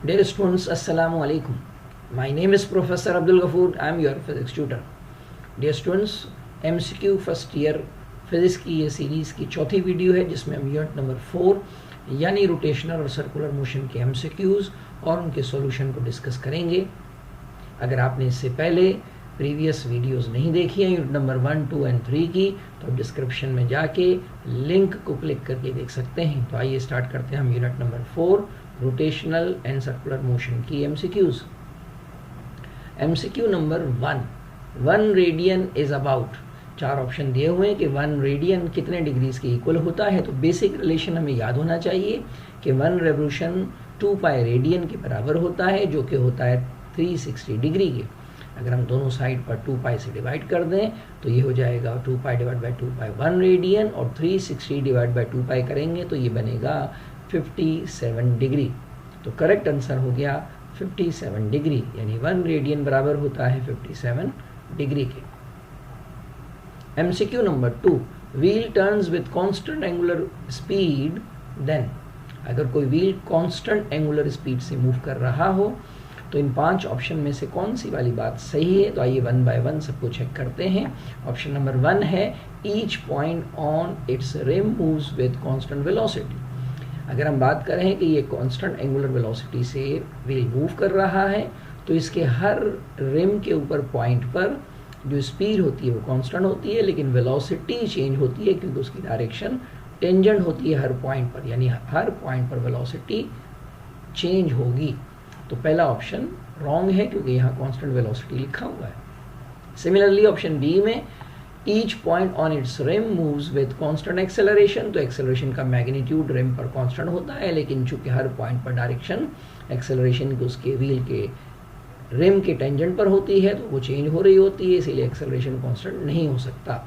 Dear students, Assalamu alaikum. My name is Professor Abdul Ghafoor. I am your physics tutor. Dear students, MCQ first year physics की ये series की चौथी video है जिसमें हम unit number 4 यानी rotational और सर्कुलर मोशन के MCQs और उनके सॉल्यूशन को डिस्कस करेंगे। अगर आपने इससे पहले प्रीवियस वीडियोस नहीं देखी हैं यूनिट नंबर 1, 2 एंड 3 की, तो डिस्क्रिप्शन में जाके लिंक को क्लिक करके देख सकते हैं। तो आइए स्टार्ट करते हैं हम unit number 4 rotational and circular motion की MCQs। MCQ number 1 radian is about, 4 option दिए हुए हैं कि 1 रेडियन कितने डिग्रीज के इक्वल होता है। तो बेसिक रिलेशन हमें याद होना चाहिए कि 1 रेवोल्यूशन 2 पाई रेडियन के बराबर होता है, जो कि होता है 360 डिग्री के। अगर हम दोनों साइड पर 2 पाई से डिवाइड कर दें तो ये हो जाएगा 2 pi divide by 2 pi 1 radian, और 360 डिवाइड बाई 2 पाई करेंगे तो ये बनेगा 57 डिग्री। तो करेक्ट आंसर हो गया 57 डिग्री, यानी 1 रेडियन बराबर होता है 57 डिग्री के। MCQ number 2, wheel turns with constant angular speed then, अगर कोई व्हील कांस्टेंट एंगुलर स्पीड से मूव कर रहा हो तो इन 5 ऑप्शन में से कौन सी वाली बात सही है। तो आइए 1 बाय 1 सबको चेक करते हैं। ऑप्शन नंबर 1 है each point on its rim moves with constant velocity. अगर हम बात करें कि ये कांस्टेंट एंगुलर वेलोसिटी से व्हील मूव कर रहा है तो इसके हर रिम के ऊपर पॉइंट पर जो स्पीड होती है वो कांस्टेंट होती है, लेकिन वेलोसिटी चेंज होती है क्योंकि उसकी डायरेक्शन टेंजेंट होती है हर पॉइंट पर, यानी हर पॉइंट पर वेलोसिटी चेंज होगी। तो पहला ऑप्शन रॉन्ग है क्योंकि यहाँ कांस्टेंट वेलोसिटी लिखा हुआ है। सिमिलरली ऑप्शन बी में each point on its rim moves with constant acceleration, तो एक्सेलरेशन का मैग्नीट्यूड रिम पर कांस्टेंट होता है, लेकिन चूंकि हर पॉइंट पर डायरेक्शन एक्सेलरेशन की उसके व्हील के रिम के टेंजेंट पर होती है तो वो चेंज हो रही होती है, इसीलिए एक्सेलरेशन कांस्टेंट नहीं हो सकता।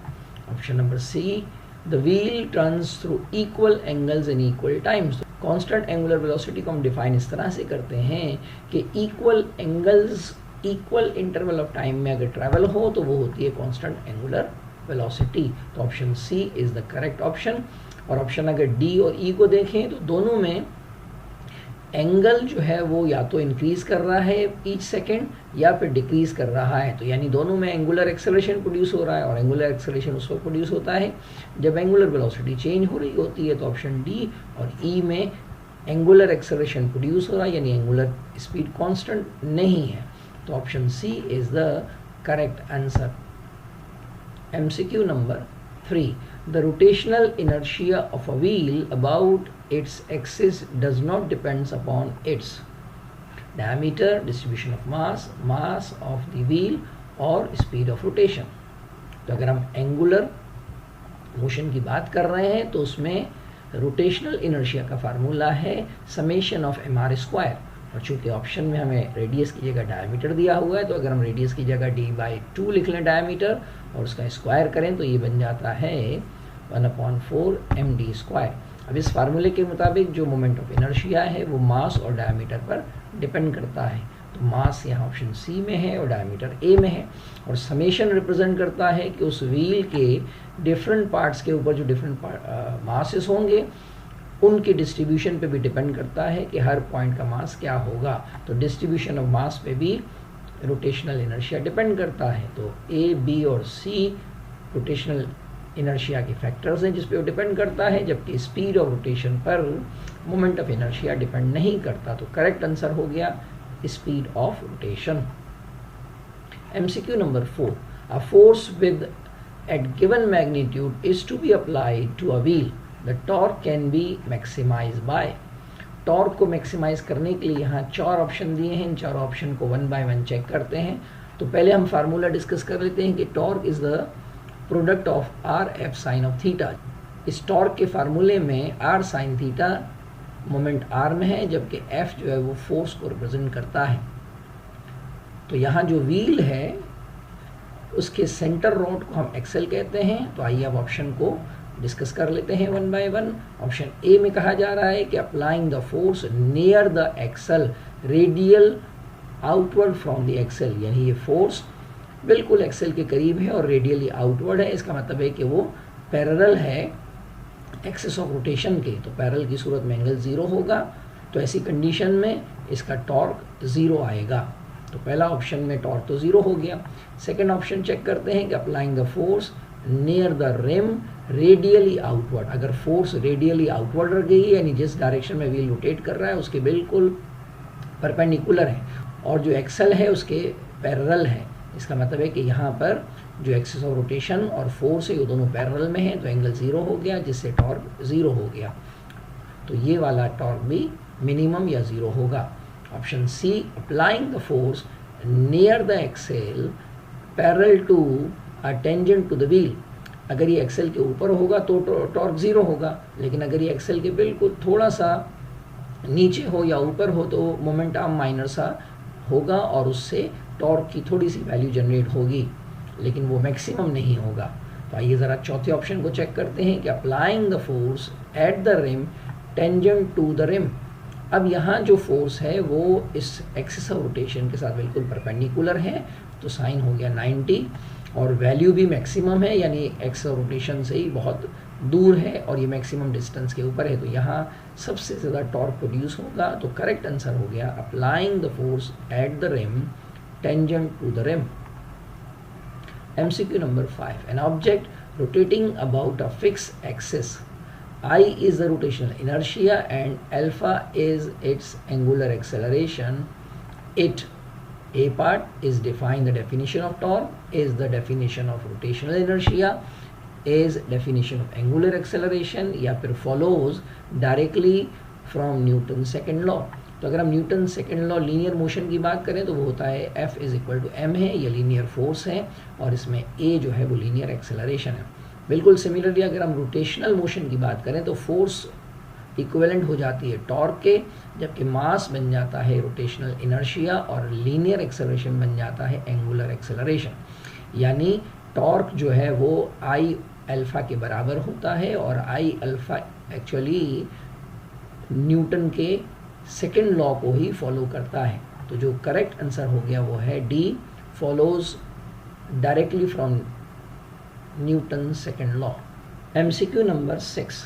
Option number C, the wheel turns through equal angles in equal times. Constant angular velocity को हम डिफाइन इस तरह से करते हैं कि equal angles equal interval of time में अगर ट्रैवल हो तो वो होती है कांस्टेंट एंगुलर वेलोसिटी। तो option C is the correct option. और ऑप्शन अगर डी और ई को देखें तो दोनों में एंगल जो है वो या तो इंक्रीज कर रहा है ईच सेकेंड या फिर डिक्रीज कर रहा है। तो यानी दोनों में एंगुलर एक्सेलरेशन प्रोड्यूस हो रहा है, और एंगुलर एक्सेलरेशन उस वक्त प्रोड्यूस होता है जब एंगुलर वेलोसिटी चेंज हो रही होती है। तो ऑप्शन डी और ई में एंगुलर एक्सेलरेशन प्रोड्यूस हो रहा है, यानी एंगुलर स्पीड कांस्टेंट नहीं है। तो option C is the correct answer. MCQ number 3, the rotational inertia of a wheel about its axis does not depends upon its diameter, distribution of mass of the wheel और speed of rotation। तो अगर हम angular motion की बात कर रहे हैं तो उसमें रोटेशनल इनर्शिया का फार्मूला है समेशन ऑफ mr स्क्वायर, और चूंकि ऑप्शन में हमें रेडियस की जगह डायमीटर दिया हुआ है तो अगर हम रेडियस की जगह d/2 लिख लें डायमीटर और उसका स्क्वायर करें तो ये बन जाता है 1/4 md स्क्वायर। अब इस फार्मूले के मुताबिक जो मोमेंट ऑफ इनर्शिया है वो मास और डायमीटर पर डिपेंड करता है। तो मास यहाँ ऑप्शन सी में है और डायमीटर ए में है, और समेशन रिप्रेजेंट करता है कि उस व्हील के डिफरेंट पार्ट्स के ऊपर जो डिफरेंट मासेस होंगे उनके डिस्ट्रीब्यूशन पे भी डिपेंड करता है कि हर पॉइंट का मास क्या होगा। तो डिस्ट्रीब्यूशन ऑफ मास पे भी रोटेशनल इनर्शिया डिपेंड करता है। तो ए, बी और सी रोटेशनल इनर्शिया के फैक्टर्स हैं जिस पे वो डिपेंड करता है, जबकि स्पीड ऑफ रोटेशन पर मोमेंट ऑफ इनर्शिया डिपेंड नहीं करता। तो करेक्ट आंसर हो गया speed of rotation. MCQ number 4, a force with at given magnitude is to be applied to a wheel, the torque can be maximized by. Torque को maximize करने के लिए यहाँ 4 ऑप्शन दिए हैं। इन 4 ऑप्शन को 1 बाय 1 चेक करते हैं। तो पहले हम फार्मूला डिस्कस कर लेते हैं कि torque is the product of RF sine of theta. इस टॉर्क के फार्मूले में R sine theta moment R में है, जबकि F जो है वो फोर्स को रिप्रेजेंट करता है। तो यहाँ जो व्हील है उसके सेंटर रोड को हम एक्सेल कहते हैं। तो आइए अब ऑप्शन को डिस्कस कर लेते हैं 1 बाय 1। ऑप्शन ए में कहा जा रहा है कि applying the force near the axle radial outward from the axle, यानी ये फोर्स बिल्कुल एक्सेल के करीब है और रेडियली आउटवर्ड है। इसका मतलब है कि वो पैरेलल है एक्सिस ऑफ रोटेशन के। तो पैरेलल की सूरत में एंगल 0 होगा। तो ऐसी कंडीशन में इसका टॉर्क 0 आएगा। तो पहला ऑप्शन में टॉर्क तो 0 हो गया। सेकेंड ऑप्शन चेक करते हैं कि applying the force near the rim radially outward. अगर फोर्स रेडियली आउटवर्ड रह गई है, यानी जिस डायरेक्शन में व्हील रोटेट कर रहा है उसके बिल्कुल परपेंडिकुलर है और जो एक्सल है उसके पैरेलल है, इसका मतलब है कि यहाँ पर जो एक्सिस ऑफ रोटेशन और फोर्स है वो दोनों पैरेलल में है, तो एंगल 0 हो गया, जिससे टॉर्क 0 हो गया। तो ये वाला टॉर्क भी मिनिमम या 0 होगा। Option C, applying the force near the axle parallel to a tangent to the wheel. अगर ये एक्सेल के ऊपर होगा तो टॉर्क 0 होगा, लेकिन अगर ये एक्सेल के बिल्कुल थोड़ा सा नीचे हो या ऊपर हो तो मोमेंटम माइनर सा होगा और उससे टॉर्क की थोड़ी सी वैल्यू जनरेट होगी, लेकिन वो मैक्सिमम नहीं होगा। तो आइए ज़रा चौथे ऑप्शन को चेक करते हैं कि applying the force at the rim tangent to the rim. अब यहाँ जो फोर्स है वो इस एक्सिस ऑफ रोटेशन के साथ बिल्कुल परपेंडिकुलर है, तो साइन हो गया 90 और वैल्यू भी मैक्सिमम है, यानी एक्सिस ऑफ रोटेशन से ही बहुत दूर है और ये मैक्सिमम डिस्टेंस के ऊपर है, तो यहाँ सबसे ज़्यादा टॉर्क प्रोड्यूस होगा। तो करेक्ट आंसर हो गया applying the force at the rim tangent to the rim. MCQ number 5. An object rotating about a fixed axis, I is the rotational inertia and alpha is its angular acceleration. It, A part is define the definition of torque, is the definition of rotational inertia, is definition of angular acceleration, या फिर follows directly from Newton's second law। तो अगर हम Newton second law linear motion की बात करें तो वो होता है F is equal to m है, ये लीनियर फोर्स है और इसमें A जो है वो लीनियर एक्सेलरेशन है। बिल्कुल सिमिलरली अगर हम रोटेशनल मोशन की बात करें तो फोर्स इक्विवेलेंट हो जाती है टॉर्क के, जबकि मास बन जाता है रोटेशनल इनर्शिया और लीनियर एक्सेलरेशन बन जाता है एंगुलर एक्सेलरेशन। यानी टॉर्क जो है वो आई अल्फा के बराबर होता है और आई अल्फा एक्चुअली न्यूटन के सेकेंड लॉ को ही फॉलो करता है। तो जो करेक्ट आंसर हो गया वो है D, follows directly from Newton second law. MCQ number 6,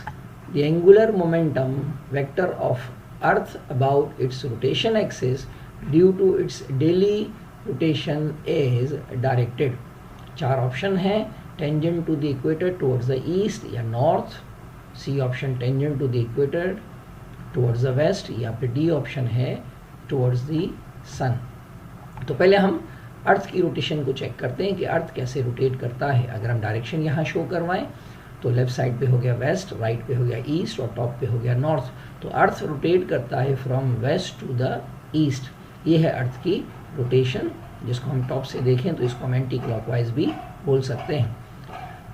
the angular momentum vector of earth about its rotation axis due to its daily rotation is directed. 4 option हैं, tangent to the equator towards the east या north, C option tangent to the equator towards the west, या फिर D option है towards the sun. तो पहले हम अर्थ की rotation को चेक करते हैं कि अर्थ कैसे रोटेट करता है। अगर हम डायरेक्शन यहाँ शो करवाएं तो लेफ्ट साइड पे हो गया वेस्ट, राइट पे हो गया ईस्ट और टॉप पे हो गया नॉर्थ। तो अर्थ रोटेट करता है from west to the east. ये है अर्थ की रोटेशन, जिसको हम टॉप से देखें तो इसको हम एंटी क्लॉकवाइज भी बोल सकते हैं।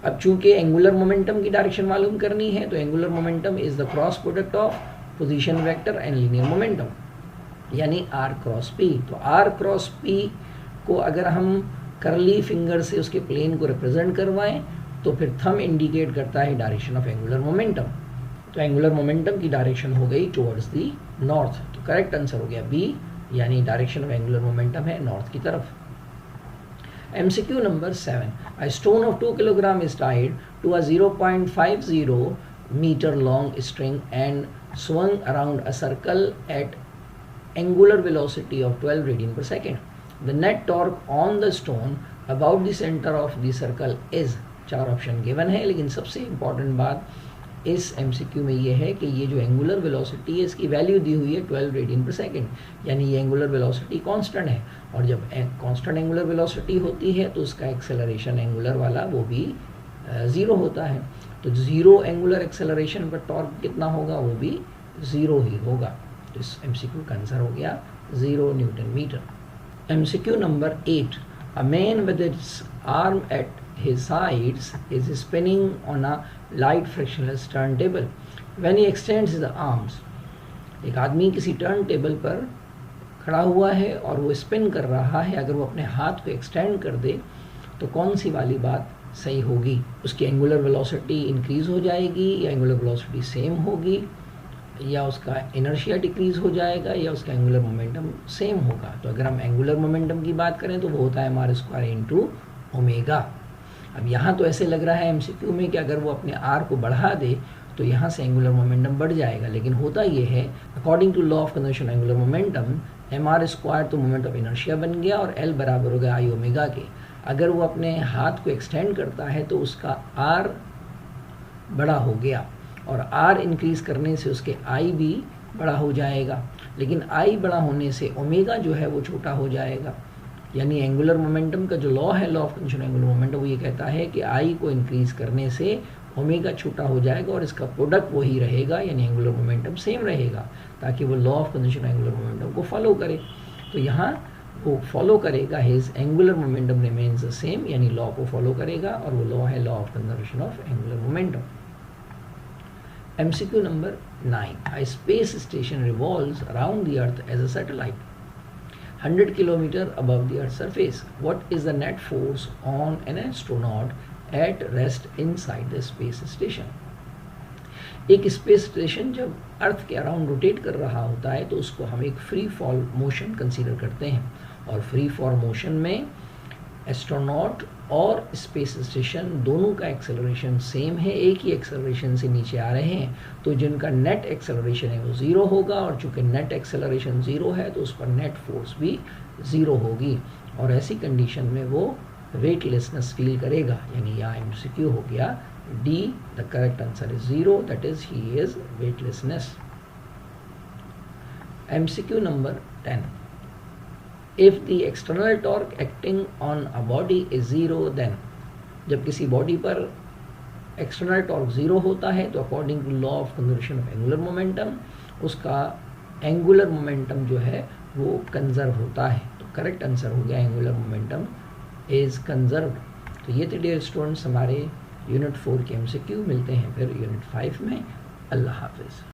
अब चूंकि एंगुलर मोमेंटम की डायरेक्शन मालूम करनी है तो angular momentum is the cross product of position vector and linear momentum, यानी r क्रॉस p। तो r क्रॉस p को अगर हम करली फिंगर से उसके प्लेन को रिप्रेजेंट करवाएं तो फिर थंब इंडिकेट करता है डायरेक्शन ऑफ एंगुलर मोमेंटम। तो एंगुलर मोमेंटम की डायरेक्शन हो गई टुवर्ड्स द नॉर्थ। तो करेक्ट आंसर हो गया बी, यानी डायरेक्शन ऑफ एंगुलर मोमेंटम है नॉर्थ की तरफ। MCQ number 7, a stone of 2 kilogram is tied to a 0.50 meter long string and swung around a circle at angular velocity of 12 radian per second. The net torque on the stone about the center of the circle is। 4 option given है, लेकिन सबसे important बात इस MCQ में ये है कि ये जो एंगुलर वेलोसिटी है इसकी वैल्यू दी हुई है 12 रेडियन पर सेकेंड, यानी ये एंगुलर वेलोसिटी कांस्टेंट है और जब कांस्टेंट एंगुलर वेलोसिटी होती है तो उसका एक्सेलरेशन एंगुलर वाला वो भी 0 होता है। तो 0 एंगुलर एक्सेलरेशन पर टॉर्क कितना होगा, वो भी 0 ही होगा। तो इस MCQ का आंसर हो गया 0 newton metre. MCQ number 8, a man with its arm at his sides is spinning on a light frictionless turntable. When he extends the arms, एक आदमी किसी टर्न टेबल पर खड़ा हुआ है और वो स्पिन कर रहा है। अगर वो अपने हाथ को एक्सटेंड कर दे तो कौन सी वाली बात सही होगी? उसकी एंगुलर वेलोसिटी इंक्रीज हो जाएगी या एंगुलर वेलोसिटी सेम होगी, या उसका इनर्शिया डिक्रीज हो जाएगा, या उसका एंगुलर मोमेंटम सेम होगा? तो अगर हम एंगुलर मोमेंटम की बात करें तो वो होता है r² इंटू ओमेगा। अब यहाँ तो ऐसे लग रहा है MCQ में कि अगर वो अपने R को बढ़ा दे तो यहाँ से एंगुलर मोमेंटम बढ़ जाएगा। लेकिन होता ये है, according to law of conservation of angular momentum, mr² तो मोमेंट ऑफ इनर्शिया बन गया और L बराबर हो गया I ओमेगा के। अगर वो अपने हाथ को एक्सटेंड करता है तो उसका R बड़ा हो गया और R इंक्रीज करने से उसके I भी बड़ा हो जाएगा। लेकिन I बड़ा होने से ओमेगा जो है वो छोटा हो जाएगा। यानी एंगुलर मोमेंटम का जो लॉ है, law of conservation of angular momentum, वो ये कहता है कि I को इंक्रीज करने से ओमेगा छोटा हो जाएगा और इसका प्रोडक्ट वही रहेगा, यानी एंगुलर मोमेंटम सेम रहेगा, ताकि वो law of conservation of angular momentum को फॉलो करे। तो यहाँ वो फॉलो करेगा, his angular momentum remains the same, यानी लॉ को फॉलो करेगा और वो लॉ है law of conservation of angular momentum. MCQ number 9. A space station revolves around the earth as a satellite 100 km above the earth's surface. What is the net force on an astronaut at rest inside the space station? एक space station जब अर्थ के around rotate कर रहा होता है तो उसको हम एक फ्री फॉल मोशन कंसीडर करते हैं, और फ्री फॉल मोशन में एस्ट्रोनॉट और स्पेस स्टेशन दोनों का एक्सेलरेशन सेम है, एक ही एक्सेलरेशन से नीचे आ रहे हैं, तो जिनका नेट एक्सेलरेशन है वो ज़ीरो होगा, और चूंकि नेट एक्सेलरेशन ज़ीरो है तो उस पर नेट फोर्स भी ज़ीरो होगी, और ऐसी कंडीशन में वो वेटलेसनेस फील करेगा। यानी यहाँ MCQ हो गया D, the correct answer is 0, that is he is weightlessness. MCQ number 10. If the external torque acting on a body is 0, then जब किसी बॉडी पर एक्सटर्नल टॉर्क 0 होता है तो according to law of conservation of angular momentum उसका angular momentum जो है वो कंजर्व होता है। तो करेक्ट आंसर हो गया एंगुलर मोमेंटम इज कंजर्व्ड। तो ये थे डियर स्टूडेंट्स हमारे यूनिट 4 के MCQ। मिलते हैं फिर यूनिट 5 में। अल्लाह हाफिज़।